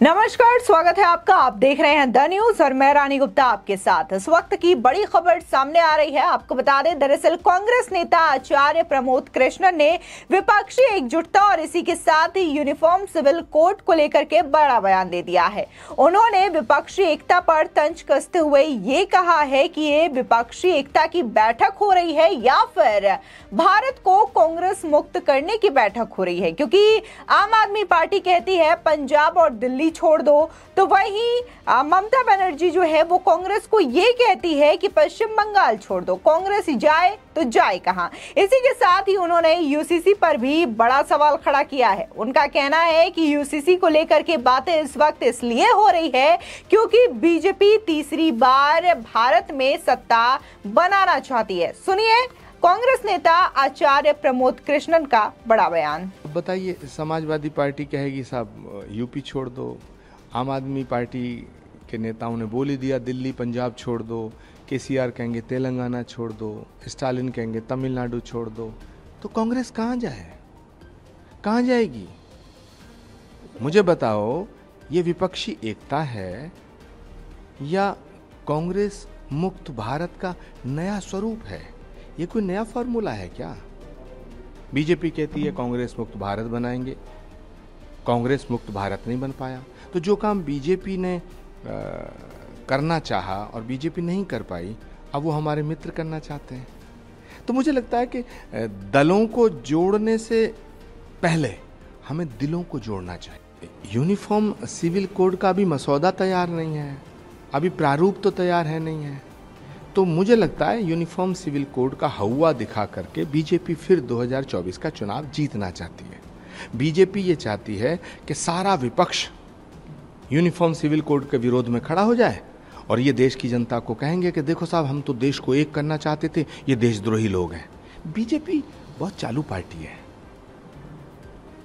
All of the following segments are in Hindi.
नमस्कार, स्वागत है आपका। आप देख रहे हैं द न्यूज और मैं रानी गुप्ता आपके साथ। इस वक्त की बड़ी खबर सामने आ रही है। आपको बता दें, दरअसल कांग्रेस नेता आचार्य प्रमोद कृष्णन ने विपक्षी एकजुटता और इसी के साथ ही यूनिफॉर्म सिविल कोड को लेकर के बड़ा बयान दे दिया है। उन्होंने विपक्षी एकता पर तंज कसते हुए ये कहा है कि ये विपक्षी एकता की बैठक हो रही है या फिर भारत को कांग्रेस मुक्त करने की बैठक हो रही है, क्योंकि आम आदमी पार्टी कहती है पंजाब और दिल्ली छोड़ दो, तो वहीं ममता बनर्जी जो है वो कांग्रेस को ये कहती है कि पश्चिम बंगाल छोड़ दो। कांग्रेस जाए तो जाए कहां। इसी के साथ ही उन्होंने यूसीसी पर भी बड़ा सवाल खड़ा किया है। उनका कहना है कि यूसीसी को लेकर के बातें इस वक्त इसलिए हो रही है क्योंकि बीजेपी तीसरी बार भारत में सत्ता बनाना चाहती है। सुनिए कांग्रेस नेता आचार्य प्रमोद कृष्णन का बड़ा बयान। बताइए, समाजवादी पार्टी कहेगी साहब यूपी छोड़ दो, आम आदमी पार्टी के नेताओं ने बोल ही दिया दिल्ली पंजाब छोड़ दो, केसीआर कहेंगे तेलंगाना छोड़ दो, स्टालिन कहेंगे तमिलनाडु छोड़ दो, तो कांग्रेस कहाँ जाए, कहाँ जाएगी? मुझे बताओ, ये विपक्षी एकता है या कांग्रेस मुक्त भारत का नया स्वरूप है? ये कोई नया फॉर्मूला है क्या? बीजेपी कहती है कांग्रेस मुक्त भारत बनाएंगे, कांग्रेस मुक्त भारत नहीं बन पाया। तो जो काम बीजेपी ने करना चाहा और बीजेपी नहीं कर पाई, अब वो हमारे मित्र करना चाहते हैं। तो मुझे लगता है कि दलों को जोड़ने से पहले हमें दिलों को जोड़ना चाहिए। यूनिफॉर्म सिविल कोड का अभी मसौदा तैयार नहीं है, अभी प्रारूप तो तैयार है नहीं है। तो मुझे लगता है यूनिफॉर्म सिविल कोड का हवा दिखा करके बीजेपी फिर 2024 का चुनाव जीतना चाहती है। बीजेपी ये चाहती है कि सारा विपक्ष यूनिफॉर्म सिविल कोड के विरोध में खड़ा हो जाए और ये देश की जनता को कहेंगे कि देखो साहब, हम तो देश को एक करना चाहते थे, ये देशद्रोही लोग हैं। बीजेपी बहुत चालू पार्टी है,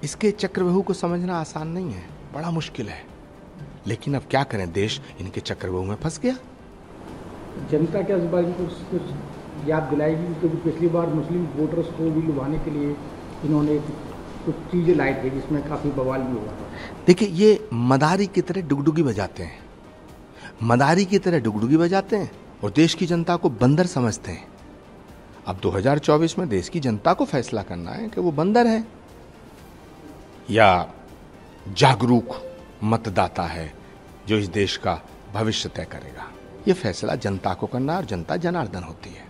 इसके चक्रव्यूह को समझना आसान नहीं है, बड़ा मुश्किल है। लेकिन अब क्या करें, देश इनके चक्रव्यूह में फंस गया। जनता क्या इस बार कुछ याद दिलाएगी? क्योंकि पिछली बार मुस्लिम वोटर्स को भी लुभाने के लिए इन्होंने कुछ चीज़ें लाई थी जिसमें काफ़ी बवाल भी हुआ था। देखिए, ये मदारी की तरह डुगडुगी बजाते हैं, मदारी की तरह डुगडुगी बजाते हैं और देश की जनता को बंदर समझते हैं। अब 2024 में देश की जनता को फैसला करना है कि वो बंदर है या जागरूक मतदाता है जो इस देश का भविष्य तय करेगा। ये फैसला जनता को करना और जनता जनार्दन होती है।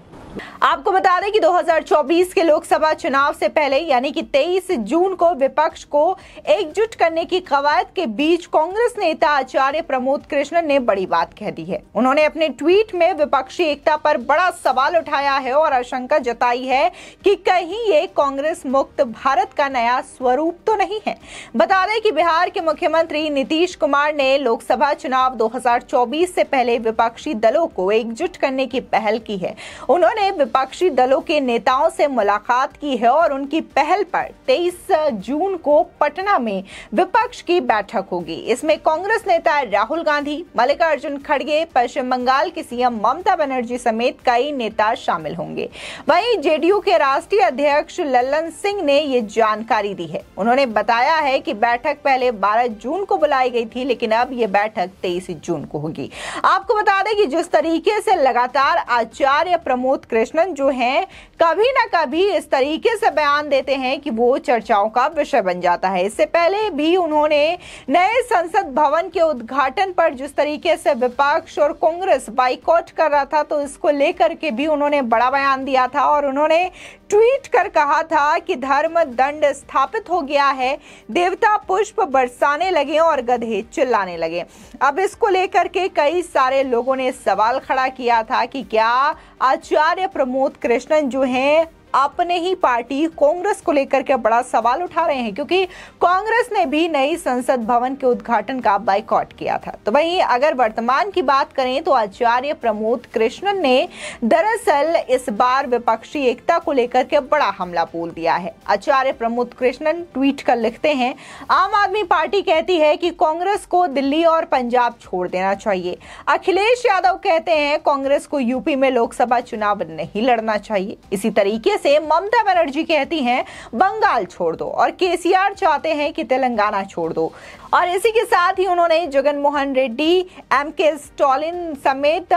आपको बता दें कि 2024 के लोकसभा चुनाव से पहले यानी कि 23 जून को विपक्ष को एकजुट करने की कवायद के बीच कांग्रेस नेता आचार्य प्रमोद कृष्णन ने बड़ी बात कह दी है। उन्होंने अपने ट्वीट में विपक्षी एकता पर बड़ा सवाल उठाया है और आशंका जताई है कि कहीं ये कांग्रेस मुक्त भारत का नया स्वरूप तो नहीं है। बता दें कि बिहार के मुख्यमंत्री नीतीश कुमार ने लोकसभा चुनाव 2024 से पहले विपक्षी दलों को एकजुट करने की पहल की है। उन्होंने विपक्षी दलों के नेताओं से मुलाकात की है और उनकी पहल पर 23 जून को पटना में विपक्ष की बैठक होगी। इसमें कांग्रेस नेता राहुल गांधी, मल्लिकार्जुन खड़गे, पश्चिम बंगाल की सीएम ममता बनर्जी समेत कई नेता शामिल होंगे। वहीं जेडीयू के राष्ट्रीय अध्यक्ष लल्लन सिंह ने ये जानकारी दी है। उन्होंने बताया है कि बैठक पहले 12 जून को बुलाई गई थी, लेकिन अब ये बैठक 23 जून को होगी। आपको बता दें कि जिस तरीके से लगातार आचार्य प्रमोद कृष्णन जो हैं कभी ना कभी इस तरीके से बयान देते हैं कि वो चर्चाओं का विषय बन जाता है। इससे पहले भी उन्होंने नए संसद भवन के उद्घाटन पर जिस तरीके से विपक्ष और कांग्रेस बाइकॉट कर रहा था, तो इसको लेकर के भी उन्होंने बड़ा बयान दिया था और उन्होंने ट्वीट कर कहा था कि धर्म दंड स्थापित हो गया है, देवता पुष्प बरसाने लगे और गधे चिल्लाने लगे। अब इसको लेकर के कई सारे लोगों ने सवाल खड़ा किया था कि क्या आचार्य प्रमोद कृष्णन जो हैं अपने ही पार्टी कांग्रेस को लेकर के बड़ा सवाल उठा रहे हैं, क्योंकि कांग्रेस ने भी नई संसद भवन के उद्घाटन का बाइकॉट किया था। तो वहीं अगर वर्तमान की बात करें तो आचार्य प्रमोद कृष्णन ने दरअसल इस बार विपक्षी एकता को लेकर के बड़ा हमला बोल दिया है। आचार्य प्रमोद कृष्णन ट्वीट कर लिखते हैं, आम आदमी पार्टी कहती है कि कांग्रेस को दिल्ली और पंजाब छोड़ देना चाहिए। अखिलेश यादव कहते हैं कांग्रेस को यूपी में लोकसभा चुनाव नहीं लड़ना चाहिए। इसी तरीके से ममता बनर्जी कहती हैं बंगाल छोड़ दो और केसीआर चाहते हैं कि तेलंगाना छोड़ दो। और इसी के साथ ही उन्होंने जगनमोहन रेड्डी, एमके स्टालिन समेत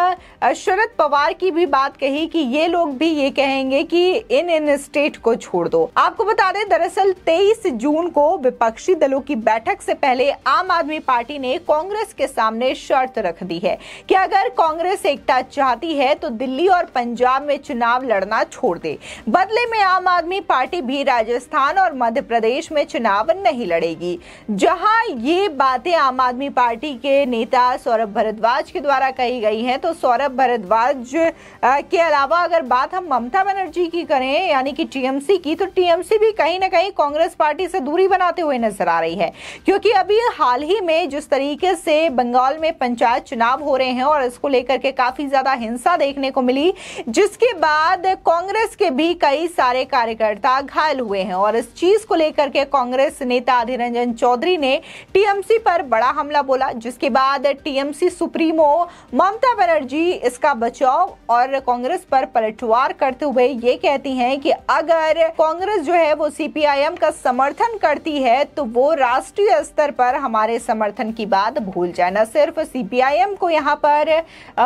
शरद पवार की भी बात कही कि ये लोग भी ये कहेंगे कि इन स्टेट को छोड़ दो। आपको बता दें, दरअसल 23 जून को विपक्षी दलों की बैठक से पहले आम आदमी पार्टी ने कांग्रेस के सामने शर्त रख दी है कि अगर कांग्रेस एकता चाहती है तो दिल्ली और पंजाब में चुनाव लड़ना छोड़ दे। बदले में आम आदमी पार्टी भी राजस्थान और मध्य प्रदेश में चुनाव नहीं लड़ेगी। जहां ये बातें आम आदमी पार्टी के नेता सौरभ भारद्वाज के द्वारा कही गई हैं, तो सौरभ भारद्वाज के अलावा अगर बात हम ममता बनर्जी की करें यानी कि टीएमसी की, तो टीएमसी भी कहीं ना कहीं कांग्रेस पार्टी से दूरी बनाते हुए नजर आ रही है, क्योंकि अभी हाल ही में जिस तरीके से बंगाल में पंचायत चुनाव हो रहे हैं और इसको लेकर के काफी ज्यादा हिंसा देखने को मिली, जिसके बाद कांग्रेस के भी कई सारे कार्यकर्ता घायल हुए हैं। और इस चीज को लेकर के कांग्रेस नेता अधीर रंजन चौधरी ने टीएमसी पर बड़ा हमला बोला, जिसके बाद टीएमसी सुप्रीमो ममता बनर्जी इसका बचाव और कांग्रेस पर पलटवार करते हुए ये कहती हैं कि अगर कांग्रेस जो है वो सीपीआईएम का समर्थन करती है तो वो राष्ट्रीय स्तर पर हमारे समर्थन की बात भूल जाए। न सिर्फ सीपीआईएम को यहाँ पर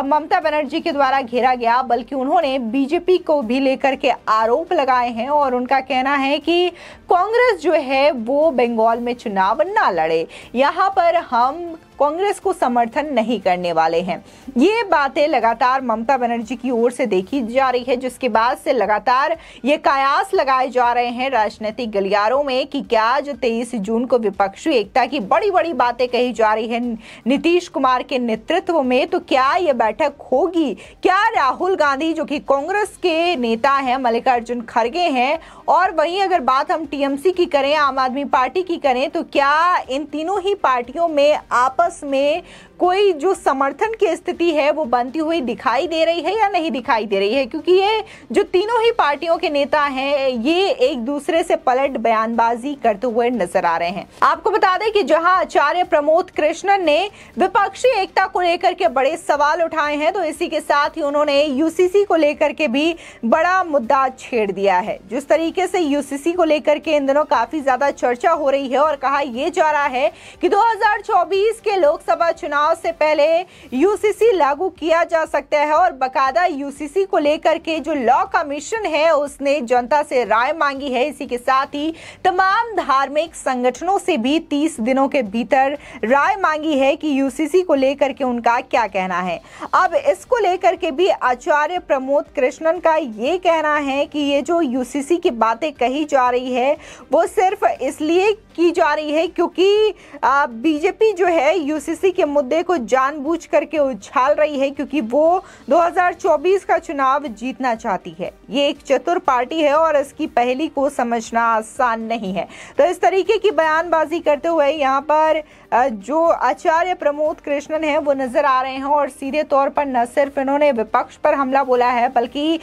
ममता बनर्जी के द्वारा घेरा गया, बल्कि उन्होंने बीजेपी को भी लेकर के आरोप लगाए हैं और उनका कहना है कि कांग्रेस जो है वो बंगाल में चुनाव ना लड़े, यहाँ पर हम कांग्रेस को समर्थन नहीं करने वाले हैं। ये बातें लगातार ममता बनर्जी की ओर से देखी जा रही है, जिसके बाद से लगातार ये कयास लगाए जा रहे हैं राजनीतिक गलियारों में कि क्या जो 23 जून को विपक्षी एकता की बड़ी बड़ी बातें कही जा रही है नीतीश कुमार के नेतृत्व में, तो क्या ये बैठक होगी? क्या राहुल गांधी जो कि कांग्रेस के नेता हैं, मल्लिकार्जुन खड़गे हैं, और वहीं अगर बात हम टीएमसी की करें, आम आदमी पार्टी की करें, तो क्या इन तीनों ही पार्टियों में आपस में कोई जो समर्थन की स्थिति है वो बनती हुई दिखाई दे रही है या नहीं दिखाई दे रही है? क्योंकि ये जो तीनों ही पार्टियों के नेता हैं ये एक दूसरे से पलट बयानबाजी करते हुए नजर आ रहे हैं। आपको बता दें कि जहां आचार्य प्रमोद कृष्णन ने विपक्षी एकता को लेकर के बड़े सवाल उठाए हैं, तो इसी के साथ ही उन्होंने यूसीसी को लेकर के भी बड़ा मुद्दा छेड़ दिया है। जिस तरीके से यूसीसी को लेकर के इन दिनों काफी ज्यादा चर्चा हो रही है और कहा यह जा रहा है कि 2024 के लोकसभा चुनाव से पहले यूसीसी लागू किया जा सकता है, और बकायदा यूसीसी को लेकर के जो लॉ कमीशन है उसने जनता से राय मांगी है। इसी के साथ ही तमाम धार्मिक संगठनों से भी 30 दिनों के भीतर राय मांगी है कि यूसीसी को लेकर के उनका क्या कहना है। अब इसको लेकर के भी आचार्य प्रमोद कृष्णन का ये कहना है कि ये जो यूसीसी की बातें कही जा रही है वो सिर्फ इसलिए की जा रही है क्योंकि बीजेपी जो है यूसीसी के मुद्दे को जानबूझ करके उछाल रही है, क्योंकि वो 2024 का चुनाव जीतना चाहती है। ये एक चतुर पार्टी है और इसकी पहेली को समझना आसान नहीं है। तो इस तरीके की बयानबाजी करते हुए यहाँ पर जो आचार्य प्रमोद कृष्णन है वो नजर आ रहे हैं और सीधे तौर पर न सिर्फ इन्होंने विपक्ष पर हमला बोला है, बल्कि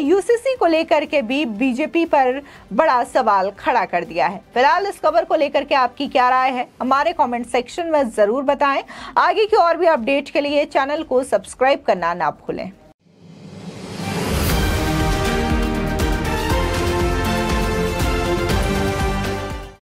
यूसीसी को लेकर के भी बीजेपी पर बड़ा सवाल खड़ा कर दिया है। फिलहाल इस खबर को लेकर के आपकी क्या राय है हमारे कमेंट सेक्शन में जरूर बताएं। आगे की और भी अपडेट के लिए चैनल को सब्सक्राइब करना ना भूलें।